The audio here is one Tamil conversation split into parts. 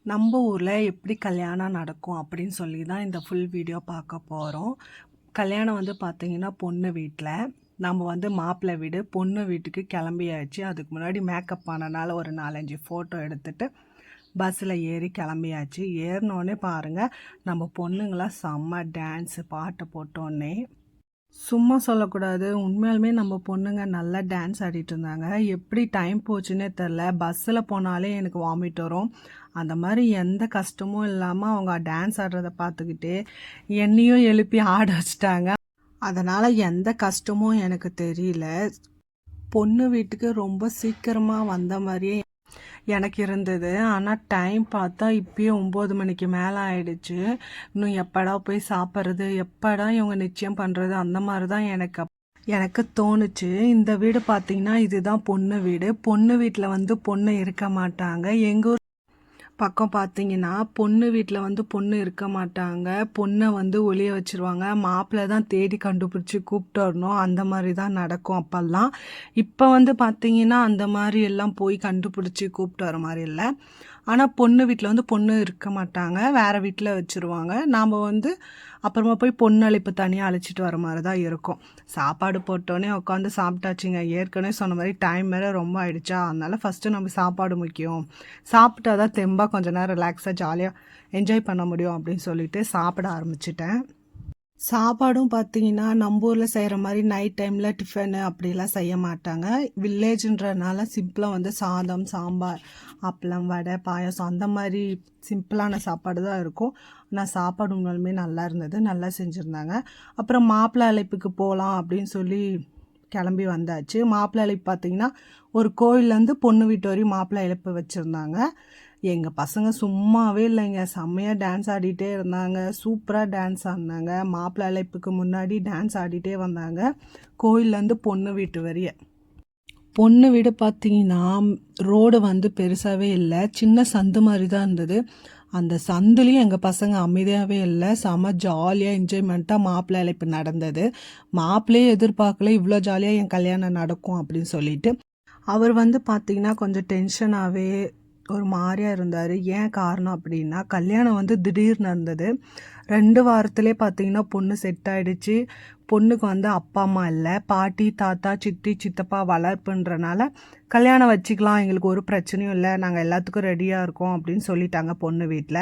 நம்ம ஊரில் எப்படி கல்யாணம் நடக்கும் அப்படின்னு சொல்லி தான் இந்த ஃபுல் வீடியோ பார்க்க போகிறோம். கல்யாணம் வந்து பார்த்திங்கன்னா பொண்ணு வீட்டில் நம்ம வந்து மாப்பிள்ளை வீடு பொண்ணு வீட்டுக்கு கிளம்பியாச்சு. அதுக்கு முன்னாடி மேக்கப் ஆனனால ஒரு 4-5 ஃபோட்டோ எடுத்துகிட்டு பஸ்ஸில் ஏறி கிளம்பியாச்சு. ஏறினோடனே பாருங்கள், நம்ம பொண்ணுங்களாம் செம்ம டான்ஸு பாட்டை போட்டோன்னே. சும்மா சொல்லக்கூடாது, உண்மையாலுமே நம்ம பொண்ணுங்க நல்லா டான்ஸ் ஆடிட்டு இருந்தாங்க. எப்படி டைம் போச்சுன்னே தெரில. பஸ்ஸில் போனாலே எனக்கு வாமிட் வரும். அந்த மாதிரி எந்த கஷ்டமும் இல்லாமல் அவங்க டான்ஸ் ஆடுறத பார்த்துக்கிட்டே என்னையும் எழுப்பி ஆட வச்சிட்டாங்க. அதனால் எந்த கஷ்டமும் எனக்கு தெரியல. பொண்ணு வீட்டுக்கு ரொம்ப சீக்கிரமாக வந்த மாதிரியே எனக்கு இருந்தது. ஆனால் டைம் பார்த்தா இப்பயே 9 மணிக்கு மேலே ஆயிடுச்சு. இன்னும் எப்படா போய் சாப்பிட்றது, எப்படா இவங்க நிச்சயம் பண்ணுறது, அந்த மாதிரி தான் எனக்கு தோணுச்சு. இந்த வீடு பார்த்திங்கன்னா இதுதான் பொண்ணு வீடு. பொண்ணு வீட்டில் வந்து பொண்ணு இருக்க மாட்டாங்க. எங்கள் ஊர் பக்கம் பார்த்தீங்கன்னா பொண்ணு வீட்டில் வந்து பொண்ணு இருக்க மாட்டாங்க. பொண்ணை வந்து ஒளிய வச்சுருவாங்க. மாப்பிள்ளை தான் தேடி கண்டுபிடிச்சி கூப்பிட்டு வரணும். அந்த மாதிரி தான் நடக்கும் அப்போல்லாம். இப்போ வந்து பார்த்தீங்கன்னா அந்த மாதிரி எல்லாம் போய் கண்டுபிடிச்சி கூப்பிட்டு வர மாதிரி இல்லை. ஆனால் பொண்ணு வீட்டில் வந்து பொண்ணு இருக்க மாட்டாங்க, வேறு வீட்டில் வச்சுருவாங்க. நாம் வந்து அப்புறமா போய் பொண்ணு அழைப்பு தனியாக அழைச்சிட்டு வர மாதிரி தான் இருக்கும். சாப்பாடு போட்டோன்னே உட்காந்து சாப்பிட்டாச்சுங்க. ஏற்கனவே சொன்ன மாதிரி டைம் வேறு ரொம்ப ஆயிடுச்சா, அதனால் ஃபஸ்ட்டு நம்ம சாப்பாடு முக்கியம். சாப்பிட்டா தான் தெம்பாக கொஞ்சம் நேரம் ரிலாக்ஸாக ஜாலியாக என்ஜாய் பண்ண முடியும் அப்படின்னு சொல்லிட்டு சாப்பிட ஆரம்பிச்சிட்டேன். சாப்பாடும் பார்த்தீங்கன்னா நம்ம ஊரில் செய்கிற மாதிரி நைட் டைமில் டிஃபனு அப்படிலாம் செய்ய மாட்டாங்க. வில்லேஜுன்றனால சிம்பிளாக வந்து சாதம், சாம்பார், அப்பளம், வடை, பாயாசம் அந்த மாதிரி சிம்பிளான சாப்பாடு தான் இருக்கும். ஆனால் சாப்பாடு உண்மையுமே நல்லா இருந்தது, நல்லா செஞ்சுருந்தாங்க. அப்புறம் மாப்பிள்ளை அழைப்புக்கு போகலாம் அப்படின்னு சொல்லி கிளம்பி வந்தாச்சு. மாப்பிள்ளை அழைப்பு பார்த்திங்கன்னா ஒரு கோயிலேருந்து பொண்ணு வீட்டு வரையும் மாப்பிள்ளை அழைப்பு வச்சுருந்தாங்க. எங்கள் பசங்க சும்மாவே இல்லைங்க, செம்மையாக டான்ஸ் ஆடிட்டே இருந்தாங்க. சூப்பராக டான்ஸ் ஆடினாங்க. மாப்பிள்ளை அழைப்புக்கு முன்னாடி டான்ஸ் ஆடிட்டே வந்தாங்க கோயிலேருந்து பொண்ணு வீட்டு வரைய. பொண்ணு வீடு பார்த்தீங்கன்னா ரோடு வந்து பெருசாகவே இல்லை, சின்ன சந்து மாதிரி தான் இருந்தது. அந்த சந்துலேயும் எங்கள் பசங்க அமைதியாகவே இல்லை, செம ஜாலியாக என்ஜாய்மெண்ட்டாக மாப்பிள்ளை அழைப்பு நடந்தது. மாப்பிள்ளையே எதிர்பார்க்கல இவ்வளோ ஜாலியாக என் கல்யாணம் நடக்கும் அப்படின்னு சொல்லிட்டு. அவர் வந்து பார்த்திங்கன்னா கொஞ்சம் டென்ஷனாகவே ஒரு மாதிரியாக இருந்தார். ஏன் காரணம் அப்படின்னா, கல்யாணம் வந்து திடீர்னு இருந்தது. 2 வாரத்திலே பார்த்திங்கன்னா பொண்ணு செட் ஆகிடுச்சு. பொண்ணுக்கு வந்து அப்பா அம்மா இல்லை, பாட்டி, தாத்தா, சித்தி, சித்தப்பா வளர்ப்புன்றனால கல்யாணம் வச்சுக்கலாம், எங்களுக்கு ஒரு பிரச்சனையும் இல்லை, நாங்கள் எல்லாத்துக்கும் ரெடியாக இருக்கோம் அப்படின்னு சொல்லிட்டாங்க பொண்ணு வீட்டில்.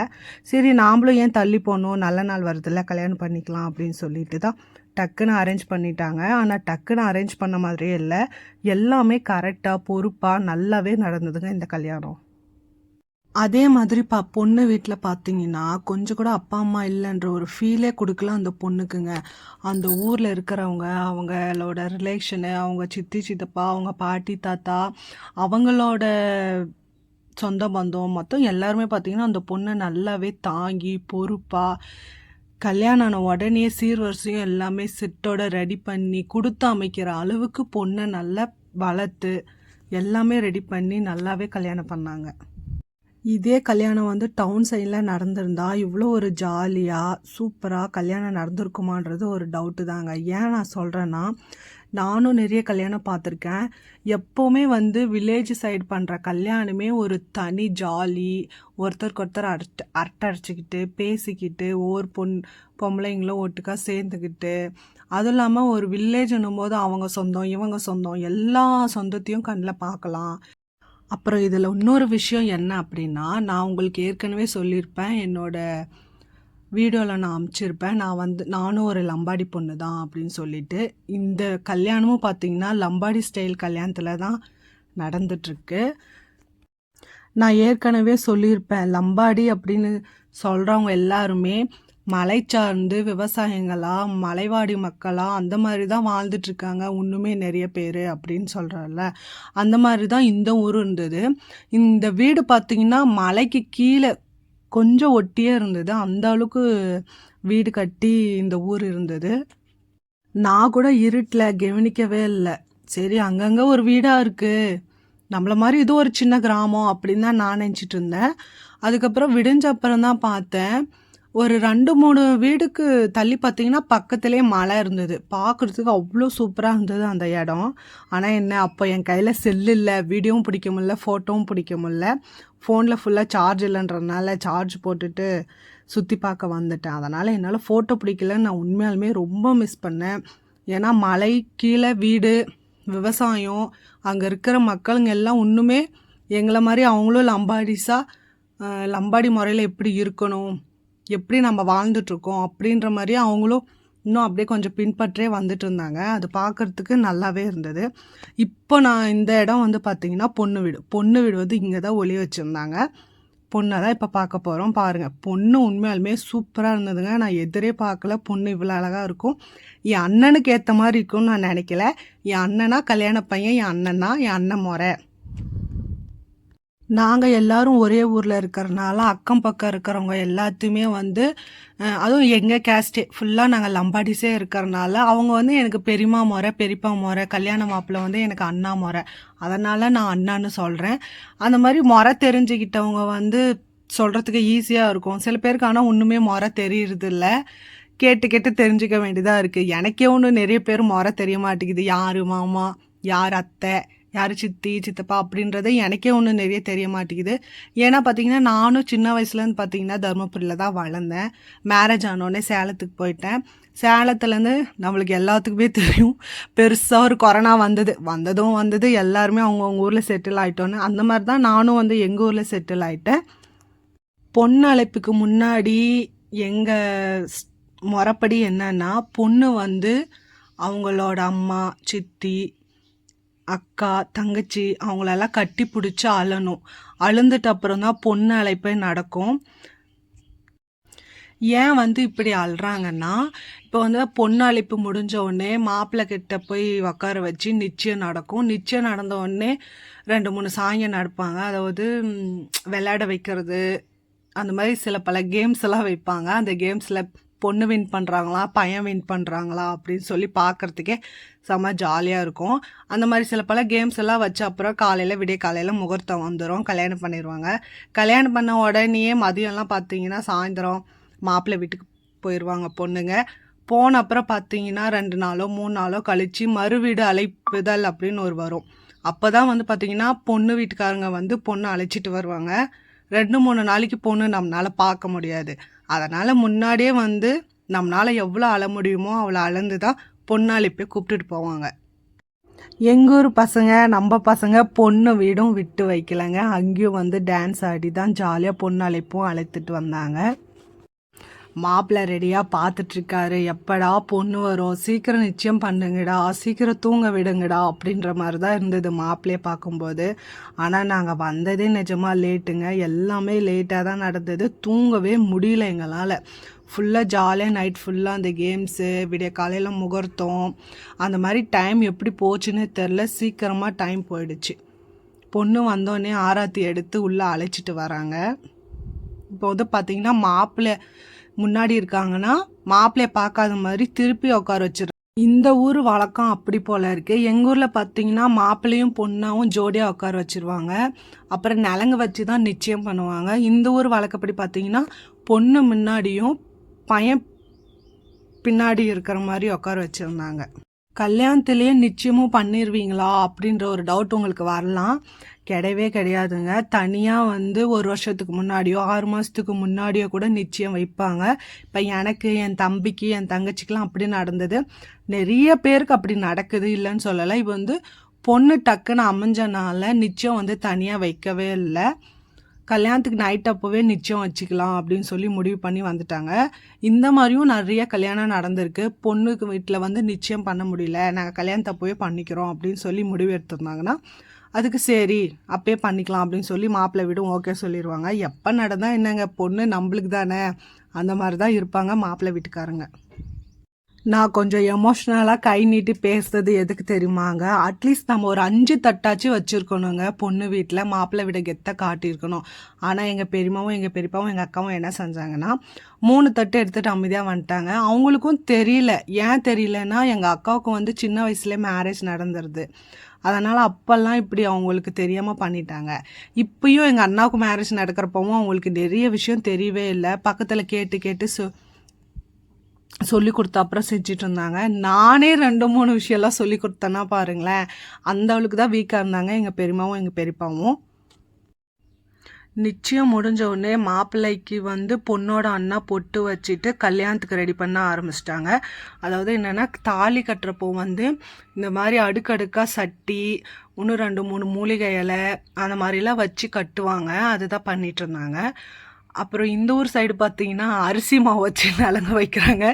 சரி நாமளும் ஏன் தள்ளி போகணும், நல்ல நாள் வருதில்ல, கல்யாணம் பண்ணிக்கலாம் அப்படின்னு சொல்லிட்டு தான் டக்குன்னு அரேஞ்ச் பண்ணிட்டாங்க. ஆனால் டக்குன்னு அரேஞ்ச் பண்ண மாதிரியே இல்லை, எல்லாமே கரெக்டாக பொறுப்பாக நல்லாவே நடந்ததுங்க இந்த கல்யாணம். அதே மாதிரி பொண்ணு வீட்டில் பார்த்தீங்கன்னா கொஞ்சம் கூட அப்பா அம்மா இல்லைன்ற ஒரு ஃபீலே கொடுக்கல அந்த பொண்ணுக்குங்க. அந்த ஊரில் இருக்கிறவங்க, அவங்களோட ரிலேஷனு, அவங்க சித்தி சித்தப்பா, அவங்க பாட்டி தாத்தா, அவங்களோட சொந்த பந்தம் மொத்தம் எல்லாருமே பார்த்திங்கன்னா அந்த பொண்ணை நல்லாவே தாங்கி பொறுப்பாக கல்யாணம் ஆன உடனே சீர்வரிசையும் எல்லாமே செட்டோட ரெடி பண்ணி கொடுத்து அமைக்கிற அளவுக்கு பொண்ணை நல்லா வளர்த்து எல்லாமே ரெடி பண்ணி நல்லாவே கல்யாணம் பண்ணாங்க. இதே கல்யாணம் வந்து டவுன் சைடில் நடந்திருந்தா இவ்வளோ ஒரு ஜாலியாக சூப்பராக கல்யாணம் நடந்திருக்குமான்றது ஒரு டவுட்டு தாங்க. ஏன் நான் சொல்கிறேன்னா, நானும் நிறைய கல்யாணம் பார்த்துருக்கேன். எப்போவுமே வந்து வில்லேஜ் சைடு பண்ணுற கல்யாணமே ஒரு தனி ஜாலி, ஒருத்தருக்கு ஒருத்தர் அரட்டை அடிச்சுக்கிட்டு பேசிக்கிட்டு ஒவ்வொரு பொம்பளைங்களும் ஒட்டுக்கா சேர்ந்துக்கிட்டு, அதுவும் இல்லாமல் ஒரு வில்லேஜ்னும் போது அவங்க சொந்தம் இவங்க சொந்தம் எல்லா சொந்தத்தையும் கண்ணில் பார்க்கலாம். அப்புறம் இதில் இன்னொரு விஷயம் என்ன அப்படின்னா, நான் உங்களுக்கு ஏற்கனவே சொல்லியிருப்பேன், என்னோடய வீடியோவில் நான் அனுப்பிச்சிருப்பேன், நானும் ஒரு லம்பாடி பொண்ணு தான் அப்படின்னு சொல்லிட்டு. இந்த கல்யாணமும் பார்த்திங்கன்னா லம்பாடி ஸ்டைல் கல்யாணத்தில் தான் நடந்துட்டுருக்கு. நான் ஏற்கனவே சொல்லியிருப்பேன், லம்பாடி அப்படின்னு சொல்கிறவங்க எல்லாருமே மலை சார்ந்து விவசாயங்களா, மலைவாடி மக்களா அந்த மாதிரி தான் வாழ்ந்துட்டுருக்காங்க இன்னுமே நிறைய பேர் அப்படின்னு சொல்கிறல்ல. அந்த மாதிரி தான் இந்த ஊர் இருந்தது. இந்த வீடு பார்த்திங்கன்னா மலைக்கு கீழே கொஞ்சம் ஒட்டியே இருந்தது. அந்த அளவுக்கு வீடு கட்டி இந்த ஊர் இருந்தது. நான் கூட இருட்டில் கவனிக்கவே இல்லை. சரி அங்கங்கே ஒரு வீடாக இருக்குது, நம்மளை மாதிரி இது ஒரு சின்ன கிராமம் அப்படின்னு தான் நான் நினச்சிட்டு இருந்தேன். அதுக்கப்புறம் விடிஞ்ச அப்புறம் தான் பார்த்தேன், ஒரு 2, 3 வீடுக்கு தள்ளி பார்த்தீங்கன்னா, பக்கத்திலேயே மலை இருந்தது. பார்க்குறதுக்கு அவ்ளோ சூப்பரா இருந்தது அந்த இடம். ஆனா என்ன, அப்போ என் கையில செல் இல்ல. வீடியோவும் பிடிக்க முடியல, ஃபோட்டோவும் பிடிக்க முடியல. ஃபோன்ல ஃபுல்லா சார்ஜ் இல்லன்றனால சார்ஜ் போட்டுட்டு சுத்தி பார்க்க வந்துட்டேன். அதனால என்னால ஃபோட்டோ பிடிக்கலன்னு நான் உண்மையாலுமே ரொம்ப மிஸ் பண்ணேன். ஏன்னா மலை, கீழ வீடு, விவசாயம், அங்க இருக்கிற மக்களுங்க எல்லாம் இன்னுமே எங்கள மாரி அவங்களும் லம்பாடிஸா லம்பாடி முறையில எப்படி இருக்கணும், எப்படி நம்ம வாழ்ந்துட்டுருக்கோம் அப்படின்ற மாரி அவங்களும் இன்னும் அப்படியே கொஞ்சம் பின்பற்றியே வந்துட்டு இருந்தாங்க. அது பார்க்கறதுக்கு நல்லாவே இருந்தது. இப்போ நான் இந்த இடம் வந்து பார்த்தீங்கன்னா, பொண்ணு வீடு. பொண்ணு வீடு வந்து இங்க தான் ஒளிய வச்சிருந்தாங்க. பொண்ண தான் இப்போ பார்க்க போறோம். பாருங்க. பொண்ணு உண்மையாலுமே சூப்பரா இருந்ததுங்க. நான் எதிரே பார்க்கல. பொண்ணு இவ்வளோ அழகா இருக்கும். என் அண்ணனுக்கு ஏத்த மாரி இருக்கும்னு நான் நெனைக்கல. என் அண்ணனா கல்யாண பையன், என் அண்ணன் தான். என் அண்ணன் மொற. நாங்க எல்லாரும் ஒரே ஊர்ல இருக்கிறனால, அக்கம் பக்கம் இருக்கிறவங்க எல்லாத்தையுமே வந்து அதுவும் எங்க கேஸ்ட்டே ஃபுல்லா நாங்க லம்பாடிஸே இருக்கிறனால, அவங்க வந்து எனக்கு பெரியம்மா மொற, பெரியப்பா மொற, கல்யாண மாப்பிள்ளை வந்து எனக்கு அண்ணா மொற. அதனால நான் அண்ணான்னு சொல்றேன். அந்த மாரி மொற தெரிஞ்சுக்கிட்டவங்க வந்து சொல்றதுக்கு ஈஸியா இருக்கும். சில பேருக்கு ஆனா ஒண்ணுமே மொற தெரியறதில்ல. கேட்டு கேட்டு தெரிஞ்சுக்க வேண்டியதா இருக்கு. எனக்கே ஒண்ணும் நெறைய பேர் மொற தெரிய மாட்டேங்குது. யாரு மாமா, யார் அத்தை, யார் சித்தி, சித்தப்பா அப்படின்றது எனக்கே ஒன்றும் நிறைய தெரிய மாட்டேங்குது. ஏன்னா பார்த்தீங்கன்னா, நானும் சின்ன வயசுலேருந்து பார்த்தீங்கன்னா தருமபுரியில் தான் வளர்ந்தேன். மேரேஜ் ஆனோடனே சேலத்துக்கு போயிட்டேன். சேலத்துலேருந்து நம்மளுக்கு எல்லாத்துக்குமே தெரியும், பெருசாக ஒரு கொரோனா வந்தது எல்லாருமே அவங்கவுங்க ஊரில் செட்டில் ஆகிட்டோன்னு. அந்த மாதிரி தான் நானும் வந்து எங்கள் ஊரில் செட்டில் ஆகிட்டேன். பொண்ணு அழைப்புக்கு முன்னாடி எங்கள் முறைப்படி என்னன்னா, பொண்ணு வந்து அவங்களோட அம்மா, சித்தி, அக்கா, தங்கச்சி அவங்களெல்லாம் கட்டி பிடிச்சி அழணும். அழுந்துட்டு அப்புறம் தான் பொண்ணு அழைப்பே நடக்கும். ஏன் வந்து இப்படி அழுறாங்கன்னா, இப்போ வந்து பொண்ணு அழைப்பு முடிஞ்ச உடனே மாப்பிள்ளை கிட்ட போய் உட்கார வச்சு நிச்சயம் நடக்கும். நிச்சயம் நடந்த உடனே 2, 3 சாங்கியம் நடப்பாங்க. அதாவது விளையாட வைக்கிறது, அந்த மாதிரி சில பல கேம்ஸ் எல்லாம் வைப்பாங்க. அந்த கேம்ஸில் பொண்ணு வின் பண்ணுறாங்களா, பையன் வின் பண்ணுறாங்களா அப்படின்னு சொல்லி பார்க்குறதுக்கே செம்ம ஜாலியாக இருக்கும். அந்த மாதிரி சில பல கேம்ஸ் எல்லாம் வச்ச அப்புறம் விடிய காலையில் முகூர்த்தம் வந்துடும், கல்யாணம் பண்ணிடுவாங்க. கல்யாணம் பண்ண உடனேயே மதியம்லாம் பார்த்தீங்கன்னா சாயந்தரம் மாப்பிள்ளை வீட்டுக்கு போயிடுவாங்க பொண்ணுங்க. போன அப்புறம் பார்த்தீங்கன்னா 2 நாளோ 3 நாளோ கழித்து மறுவீடு அழைப்புதல் அப்படின்னு ஒரு வரும். அப்போ தான் வந்து பார்த்தீங்கன்னா பொண்ணு வீட்டுக்காரங்க வந்து பொண்ணை அழைச்சிட்டு வருவாங்க. 2, 3 நாளைக்கு பொண்ணு நம்மளால பார்க்க முடியாது. அதனால் முன்னாடியே வந்து நம்மளால் எவ்வளோ அழ முடியுமோ அவ்வளோ அளந்து தான் பொண்ணு அழைப்பே கூப்பிட்டுட்டு போவாங்க. எங்கூர் பசங்க, நம்ம பசங்க பொண்ணு வீடும் விட்டு வைக்கலைங்க. அங்கேயும் வந்து டான்ஸ் ஆடி தான் ஜாலியாக பொண்ணு அழைப்பும் அழைத்துட்டு வந்தாங்க. மாப்பிள்ளை ரெடியாக பார்த்துட்ருக்காரு. எப்படா பொண்ணு வரும், சீக்கிரம் நிச்சயம் பண்ணுங்கடா, சீக்கிரம் தூங்க விடுங்கடா அப்படின்ற மாதிரி தான் இருந்தது மாப்பிள்ளையை பார்க்கும்போது. ஆனால் நாங்கள் வந்ததே நிஜமாக லேட்டுங்க. எல்லாமே லேட்டாக தான் நடந்தது. தூங்கவே முடியல எங்களால். ஃபுல்லாக ஜாலியாக நைட் ஃபுல்லாக அந்த கேம்ஸு, விடிய காலையில் முகூர்த்தம், அந்த மாதிரி டைம் எப்படி போச்சுன்னே தெரில. சீக்கிரமாக டைம் போயிடுச்சு. பொண்ணு வந்தோடனே ஆராத்தி எடுத்து உள்ளே அழைச்சிட்டு வராங்க. இப்போ வந்து பார்த்திங்கன்னா மாப்பிள்ளை முன்னாடி இருக்காங்கன்னா மாப்பிள்ளைய பார்க்காத மாதிரி திருப்பி உட்கார வச்சிரு. இந்த ஊர் வழக்கம் அப்படி போல இருக்கு. எங்கள் ஊரில் பார்த்தீங்கன்னா மாப்பிள்ளையும் பொண்ணாவும் ஜோடியாக உட்கார வச்சிருவாங்க. அப்புறம் நலங்கு வச்சு தான் நிச்சயம் பண்ணுவாங்க. இந்த ஊர் வழக்கப்படி பார்த்தீங்கன்னா பொண்ணு முன்னாடியும் பையன் பின்னாடி இருக்கிற மாதிரி உட்கார வச்சுருந்தாங்க. கல்யாணத்துலேயே நிச்சயமும் பண்ணிடுவீங்களா அப்படின்ற ஒரு டவுட் உங்களுக்கு வரலாம். கிடையவே கிடையாதுங்க. தனியாக வந்து 1 வருஷத்துக்கு முன்னாடியோ 6 மாதத்துக்கு முன்னாடியோ கூட நிச்சயம் வைப்பாங்க. இப்போ எனக்கு, என் தம்பிக்கு, என் தங்கச்சிக்கெலாம் அப்படி நடந்தது. நிறைய பேருக்கு அப்படி நடக்குது, இல்லைன்னு சொல்லலை. இப்போ வந்து பொண்ணு டக்குன்னு அமைஞ்சனால நிச்சயம் வந்து தனியாக வைக்கவே இல்லை. கல்யாணத்துக்கு நைட் அப்போவே நிச்சயம் வச்சுக்கலாம் அப்படின்னு சொல்லி முடிவு பண்ணி வந்துட்டாங்க. இந்த மாதிரியும் நிறைய கல்யாணம் நடந்திருக்கு. பொண்ணுக்கு வீட்டில் வந்து நிச்சயம் பண்ண முடியல, நாங்கள் கல்யாணத்தை அப்போவே பண்ணிக்கிறோம் அப்படின்னு சொல்லி முடிவு எடுத்திருந்தாங்கன்னா அதுக்கு சரி அப்பயே பண்ணிக்கலாம் அப்படின்னு சொல்லி மாப்பிள்ளை வீடும் ஓகே சொல்லிடுவாங்க. எப்போ நடந்தால் என்னங்க, பொண்ணு நம்மளுக்கு தானே, அந்த மாதிரி தான் இருப்பாங்க மாப்பிள்ளை வீட்டுக்காரங்க. நான் கொஞ்சம் எமோஷ்னலாக கை நீட்டி பேசுறது எதுக்கு தெரியுமாங்க, அட்லீஸ்ட் நம்ம ஒரு 5 தட்டாச்சும் வச்சுருக்கணுங்க பொண்ணு வீட்டில். மாப்பிள்ளை வீட கெத்த காட்டியிருக்கணும். ஆனால் எங்கள் பெரியம்மாவும் எங்கள் பெரியப்பாவும் எங்கள் அக்காவும் என்ன செஞ்சாங்கன்னா 3 தட்டு எடுத்துகிட்டு அமைதியாக வந்துட்டாங்க. அவங்களுக்கும் தெரியல. ஏன் தெரியலன்னா, எங்கள் அக்காவுக்கு வந்து சின்ன வயசுலேயே மேரேஜ் நடந்துருது. அதனால் அப்போல்லாம் இப்படி அவங்களுக்கு தெரியாமல் பண்ணிட்டாங்க. இப்பயும் எங்கள் அண்ணாவுக்கு மேரேஜ் நடக்கிறப்பவும் அவங்களுக்கு நிறைய விஷயம் தெரியவே இல்லை. பக்கத்தில் கேட்டு கேட்டு சொல்லி கொடுத்த அப்புறம் செஞ்சுட்டு இருந்தாங்க. நானே 2-3 விஷயம்லாம் சொல்லி கொடுத்தேன்னா பாருங்களேன், அந்த அவளுக்கு தான் வீக்காக இருந்தாங்க எங்கள் பெரியம்மாவும் எங்கள் பெரியப்பாவும். நிச்சயம் முடிஞ்ச உடனே மாப்பிள்ளைக்கு வந்து பொண்ணோட அண்ணா பொட்டு வச்சுட்டு கல்யாணத்துக்கு ரெடி பண்ண ஆரம்பிச்சிட்டாங்க. அதாவது என்னென்னா, தாலி கட்டுறப்போ வந்து இந்த மாதிரி அடுக்கடுக்காக சட்டி, இன்னும் 2-3 மூலிகை இலை அந்த மாதிரிலாம் வச்சு கட்டுவாங்க. அதுதான் பண்ணிட்டு இருந்தாங்க. அப்புறம் இந்த ஊர் சைடு பார்த்தீங்கன்னா அரிசி மாவு வச்சு நலங்கு வைக்கிறாங்க.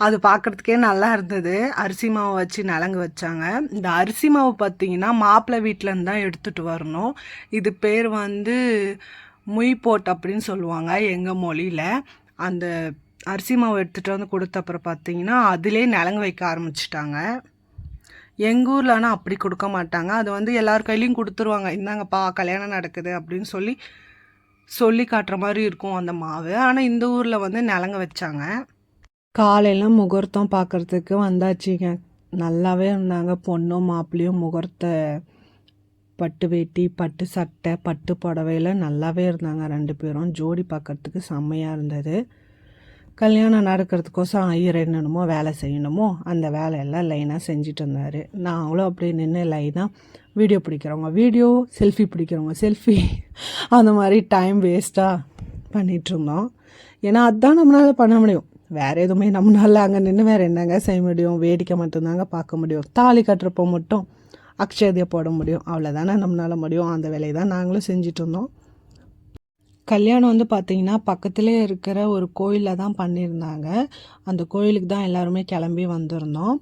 அது பார்க்குறதுக்கே நல்லா இருந்தது. அரிசி மாவு வச்சு நலங்கு வச்சாங்க. இந்த அரிசி மாவு பார்த்தீங்கன்னா மாப்பிள்ளை வீட்டிலேருந்து தான் எடுத்துகிட்டு வரணும். இது பேர் வந்து முய்போட் அப்படின்னு சொல்லுவாங்க எங்கள் மொழியில். அந்த அரிசி மாவு எடுத்துகிட்டு வந்து கொடுத்த அப்புறம் பார்த்தீங்கன்னா அதிலே நலங்கு வைக்க ஆரம்பிச்சிட்டாங்க. எங்கள் ஊரில் ஆனால் அப்படி கொடுக்க மாட்டாங்க. அது வந்து எல்லார் கையிலையும் கொடுத்துருவாங்க, இந்தாங்கப்பா கல்யாணம் நடக்குது அப்படின்னு சொல்லி காட்டுற மாதிரி இருக்கும் அந்த மாவு. ஆனால் இந்த ஊரில் வந்து நலங்க வச்சாங்க. காலையில் முகூர்த்தம் பார்க்குறதுக்கு வந்தாச்சுங்க. நல்லாவே இருந்தாங்க. பொண்ணும் மாப்பிள்ளையும் முகூர்த்த பட்டு வேட்டி, பட்டு சட்டை, பட்டு புடவையில் நல்லாவே இருந்தாங்க 2 பேரும். ஜோடி பார்க்குறதுக்கு செம்மையாக இருந்தது. கல்யாணம் நடக்கிறதுக்கோசம் ஐயர் என்னென்னமோ வேலை செய்யணுமோ அந்த வேலையெல்லாம் லைனாக செஞ்சுட்டு இருந்தார். நாங்களும் அப்படியே நின்று லைனாக வீடியோ பிடிக்கிறவங்க வீடியோ, செல்ஃபி பிடிக்கிறவங்க செல்ஃபி, அந்த மாதிரி டைம் வேஸ்ட்டாக பண்ணிகிட்ருந்தோம். ஏன்னா அதுதான் நம்மளால் பண்ண முடியும். வேறு எதுவுமே நம்மளால் அங்கே நின்று வேறு என்னங்க செய்ய முடியும்? வேடிக்கை மட்டும்தாங்க பார்க்க முடியும். தாலி கட்டுறப்போ மட்டும் அக்ஷதையை போட முடியும், அவ்வளோதானே நம்மளால் முடியும். அந்த வேலையை தான் நாங்களும் செஞ்சிட்ருந்தோம். கல்யாணம் வந்து பார்த்திங்கன்னா பக்கத்திலே இருக்கிற ஒரு கோயிலில் தான் பண்ணியிருந்தாங்க. அந்த கோயிலுக்கு தான் எல்லாருமே கிளம்பி வந்திருந்தோம்.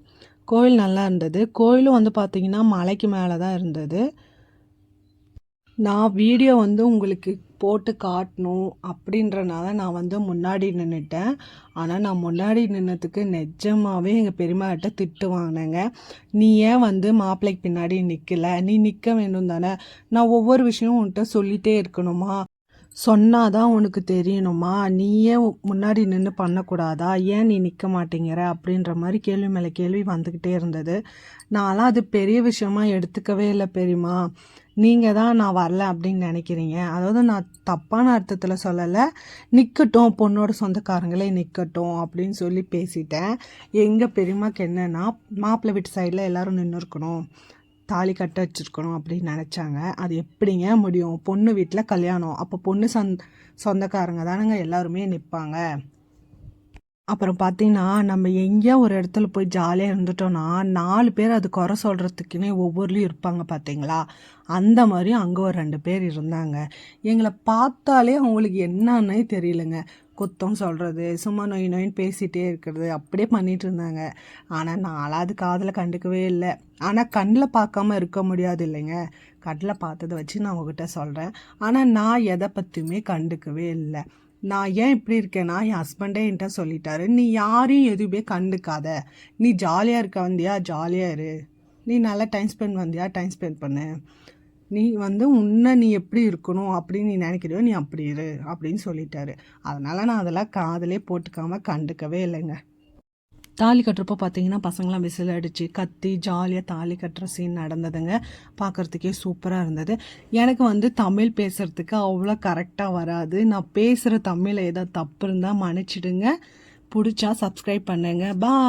கோயில் நல்லா இருந்தது. கோயிலும் வந்து பார்த்திங்கன்னா மலைக்கு மேலே தான் இருந்தது. நான் வீடியோ வந்து உங்களுக்கு போட்டு காட்டணும் அப்படின்றனால நான் வந்து முன்னாடி நின்றுட்டேன். ஆனால் நான் முன்னாடி நின்னதுக்கு நிஜமாகவே எங்கள் பெரியம்மாட்ட திட்டு வாங்கினேங்க. நீ ஏன் வந்து மாப்பிள்ளைக்கு பின்னாடி நிற்கலை? நீ நிற்க வேண்டும் தானே? நான் ஒவ்வொரு விஷயமும் உன்கிட்ட சொல்லிகிட்டே இருக்கணுமா? சொன்னாதான் உனக்கு தெரியணுமா? நீயே முன்னாடி நின்று பண்ணக்கூடாதா? ஏன் நீ நிற்க மாட்டேங்கிற? அப்படின்ற மாதிரி கேள்வி மேலே கேள்வி வந்துக்கிட்டே இருந்தது. நான்லாம் அது பெரிய விஷயமா எடுத்துக்கவே இல்லை பெரியம்மா. நீங்கள் தான் நான் வரல அப்படின்னு நினைக்கிறீங்க. அதாவது நான் தப்பான அர்த்தத்தில் சொல்லலை. நிற்கட்டும், பொண்ணோட சொந்தக்காரங்களே நிற்கட்டும் அப்படின்னு சொல்லி பேசிட்டேன். எங்கள் பெரியம்மாக்கு என்னென்னா, மாப்பிள்ளை வீட்டு சைடில் எல்லோரும் நின்று இருக்கணும், தாலி கட்ட வச்சுருக்கணும் அப்படின்னு நினச்சாங்க. அது எப்படிங்க முடியும்? பொண்ணு வீட்டில் கல்யாணம், அப்போ பொண்ணு சொந்தக்காரங்க தானேங்க எல்லாருமே நிற்பாங்க. அப்புறம் பார்த்தீங்கன்னா, நம்ம எங்கேயோ ஒரு இடத்துல போய் ஜாலியாக இருந்துட்டோன்னா 4 பேர் அது குறை சொல்கிறதுக்குன்னே ஒவ்வொருலையும் இருப்பாங்க பார்த்தீங்களா? அந்த மாதிரி அங்கே ஒரு 2 பேர் இருந்தாங்க. எங்களை பார்த்தாலே அவங்களுக்கு என்னன்னே தெரியலங்க. குத்தம் சொல்கிறது, சும்மா நொய் நொயின்னு பேசிகிட்டே இருக்கிறது, அப்படியே பண்ணிகிட்டு இருந்தாங்க. ஆனால் நான்லாம் அது காதில் கண்டுக்கவே இல்லை. ஆனால் கண்ணில் பார்க்காம இருக்க முடியாது இல்லைங்க. கண்ணில் பார்த்ததை வச்சு நான் உங்ககிட்ட சொல்கிறேன். ஆனால் நான் எதை பற்றியுமே கண்டுக்கவே இல்லை. நான் ஏன் இப்படி இருக்கேன்னா, என் ஹஸ்பண்டே என்கிட்ட சொல்லிட்டாரு, நீ யாரையும் எதுவுமே கண்டுக்காத, நீ ஜாலியாக இருக்க வந்தியா ஜாலியாக இரு, நீ நல்லா டைம் ஸ்பெண்ட் வந்தியா டைம் ஸ்பெண்ட் பண்ணு, நீ வந்து நீ எப்படி இருக்கணும் அப்படின்னு நீ நினைக்கிறியோ நீ அப்படி இரு அப்படின்னு சொல்லிட்டாரு. அதனால் நான் அதெல்லாம் காதலே போட்டுக்காமல் கண்டுக்கவே இல்லைங்க. தாலி கட்டுறப்போ பார்த்தீங்கன்னா பசங்களாம் விசில் அடித்து கத்தி ஜாலியாக தாலி கட்டுற சீன் நடந்ததுங்க. பார்க்குறதுக்கே சூப்பராக இருந்தது. எனக்கு வந்து தமிழ் பேசுகிறதுக்கு அவ்வளோ கரெக்டாக வராது. நான் பேசுகிற தமிழில் ஏதாவது தப்பு இருந்தால் மன்னிச்சிடுங்க. பிடிச்சா சப்ஸ்கிரைப் பண்ணுங்கள். பாய்.